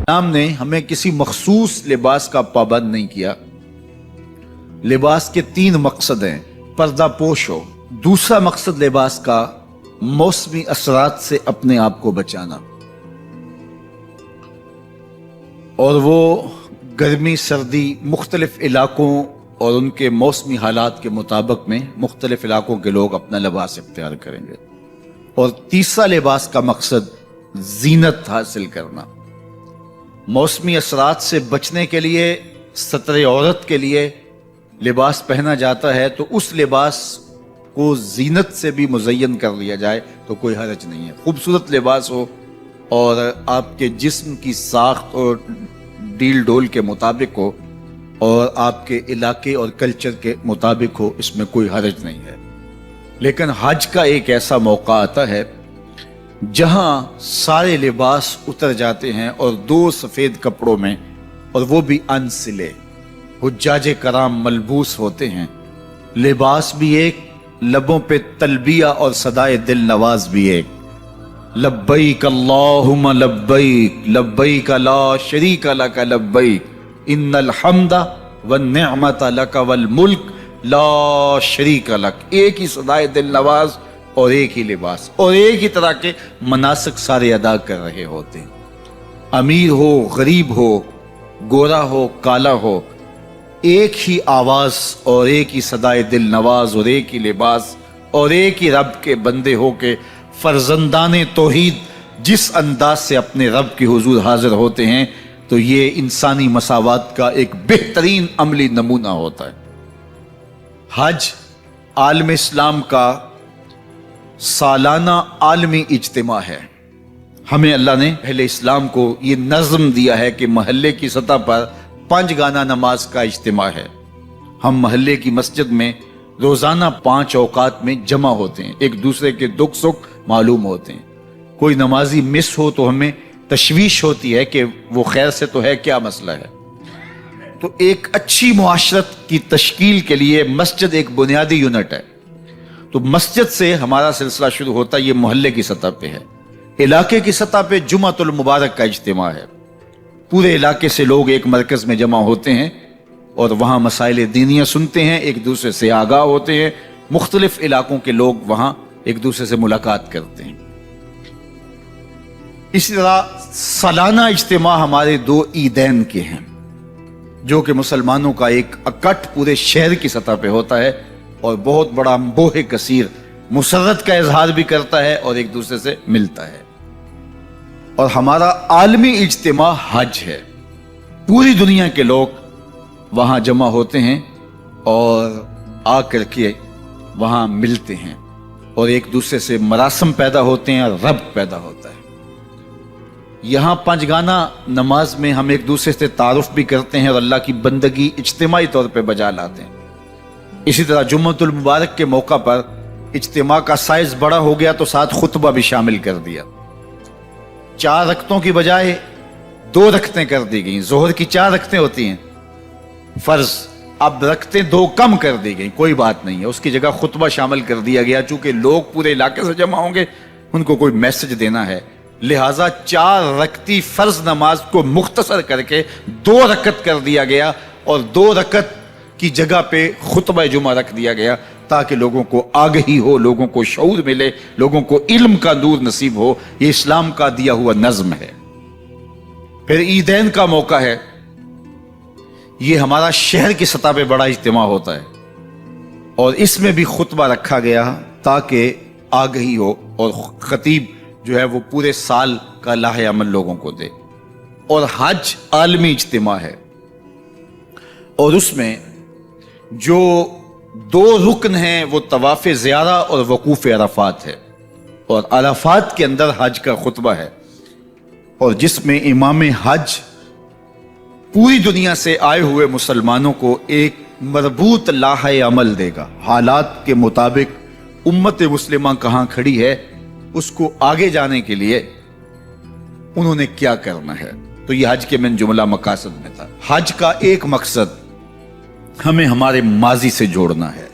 اسلام نے ہمیں کسی مخصوص لباس کا پابند نہیں کیا۔ لباس کے 3 مقصد ہیں۔ پردہ پوش ہو، دوسرا مقصد لباس کا موسمی اثرات سے اپنے آپ کو بچانا، اور وہ گرمی سردی مختلف علاقوں اور ان کے موسمی حالات کے مطابق میں مختلف علاقوں کے لوگ اپنا لباس اختیار کریں گے۔ اور تیسرا لباس کا مقصد زینت حاصل کرنا۔ موسمی اثرات سے بچنے کے لیے ستر عورت کے لیے لباس پہنا جاتا ہے، تو اس لباس کو زینت سے بھی مزین کر لیا جائے تو کوئی حرج نہیں ہے۔ خوبصورت لباس ہو اور آپ کے جسم کی ساخت اور ڈیل ڈول کے مطابق ہو اور آپ کے علاقے اور کلچر کے مطابق ہو، اس میں کوئی حرج نہیں ہے۔ لیکن حج کا ایک ایسا موقع آتا ہے جہاں سارے لباس اتر جاتے ہیں اور 2 سفید کپڑوں میں، اور وہ بھی انسلے، حجاج کرام ملبوس ہوتے ہیں۔ لباس بھی ایک، لبوں پہ تلبیہ اور صدائے دل نواز بھی ایک۔ لبیک اللہم لبیک لبیک لا شریک لک لبیک ان الحمد والنعمت لک والملک لا شریک لک۔ ایک ہی صدائے دل نواز اور ایک ہی لباس اور ایک ہی طرح کے مناسک سارے ادا کر رہے ہوتے ہیں۔ امیر ہو، غریب ہو، گورا ہو، کالا ہو، ایک ہی آواز اور ایک ہی صدائے دل نواز اور ایک ہی لباس اور ایک ہی رب کے بندے ہو کے فرزندان توحید جس انداز سے اپنے رب کے حضور حاضر ہوتے ہیں، تو یہ انسانی مساوات کا ایک بہترین عملی نمونہ ہوتا ہے۔ حج عالم اسلام کا سالانہ عالمی اجتماع ہے۔ ہمیں اللہ نے اہل اسلام کو یہ نظم دیا ہے کہ محلے کی سطح پر 5 گانا نماز کا اجتماع ہے۔ ہم محلے کی مسجد میں روزانہ 5 اوقات میں جمع ہوتے ہیں، ایک دوسرے کے دکھ سکھ معلوم ہوتے ہیں۔ کوئی نمازی مس ہو تو ہمیں تشویش ہوتی ہے کہ وہ خیر سے تو ہے، کیا مسئلہ ہے۔ تو ایک اچھی معاشرت کی تشکیل کے لیے مسجد ایک بنیادی یونٹ ہے۔ تو مسجد سے ہمارا سلسلہ شروع ہوتا ہے، یہ محلے کی سطح پہ ہے۔ علاقے کی سطح پہ جمعۃ المبارک کا اجتماع ہے۔ پورے علاقے سے لوگ ایک مرکز میں جمع ہوتے ہیں اور وہاں مسائل دینیاں سنتے ہیں، ایک دوسرے سے آگاہ ہوتے ہیں۔ مختلف علاقوں کے لوگ وہاں ایک دوسرے سے ملاقات کرتے ہیں۔ اسی طرح سالانہ اجتماع ہمارے 2 عیدین کے ہیں، جو کہ مسلمانوں کا ایک اکٹھ پورے شہر کی سطح پہ ہوتا ہے اور بہت بڑا بوہ کثیر مسرت کا اظہار بھی کرتا ہے اور ایک دوسرے سے ملتا ہے۔ اور ہمارا عالمی اجتماع حج ہے۔ پوری دنیا کے لوگ وہاں جمع ہوتے ہیں اور آ کر کے وہاں ملتے ہیں اور ایک دوسرے سے مراسم پیدا ہوتے ہیں اور ربط پیدا ہوتا ہے۔ یہاں 5 گانا نماز میں ہم ایک دوسرے سے تعارف بھی کرتے ہیں اور اللہ کی بندگی اجتماعی طور پہ بجا لاتے ہیں۔ اسی طرح جمعۃ المبارک کے موقع پر اجتماع کا سائز بڑا ہو گیا تو ساتھ خطبہ بھی شامل کر دیا۔ 4 رکعتوں کی بجائے 2 رکعتیں کر دی گئیں۔ ظہر کی 4 رکعتیں ہوتی ہیں فرض، اب رکعتیں 2 کم کر دی گئیں، کوئی بات نہیں ہے، اس کی جگہ خطبہ شامل کر دیا گیا۔ چونکہ لوگ پورے علاقے سے جمع ہوں گے، ان کو کوئی میسج دینا ہے، لہٰذا 4 رکعتی فرض نماز کو مختصر کر کے 2 رکعت کر دیا گیا اور 2 رکعت کی جگہ پہ خطبہ جمعہ رکھ دیا گیا، تاکہ لوگوں کو آگہی ہو، لوگوں کو شعور ملے، لوگوں کو علم کا نور نصیب ہو۔ یہ اسلام کا دیا ہوا نظم ہے۔ پھر عیدین کا موقع ہے، یہ ہمارا شہر کی سطح پہ بڑا اجتماع ہوتا ہے اور اس میں بھی خطبہ رکھا گیا تاکہ آگہی ہو اور خطیب جو ہے وہ پورے سال کا لاہ عمل لوگوں کو دے۔ اور حج عالمی اجتماع ہے اور اس میں جو 2 رکن ہیں وہ طواف زیارہ اور وقوف عرفات ہے، اور عرفات کے اندر حج کا خطبہ ہے، اور جس میں امام حج پوری دنیا سے آئے ہوئے مسلمانوں کو ایک مربوط لاہ عمل دے گا۔ حالات کے مطابق امت مسلمہ کہاں کھڑی ہے، اس کو آگے جانے کے لیے انہوں نے کیا کرنا ہے۔ تو یہ حج کے من جملہ مقاصد میں تھا۔ حج کا ایک مقصد ہمیں ہمارے ماضی سے جوڑنا ہے۔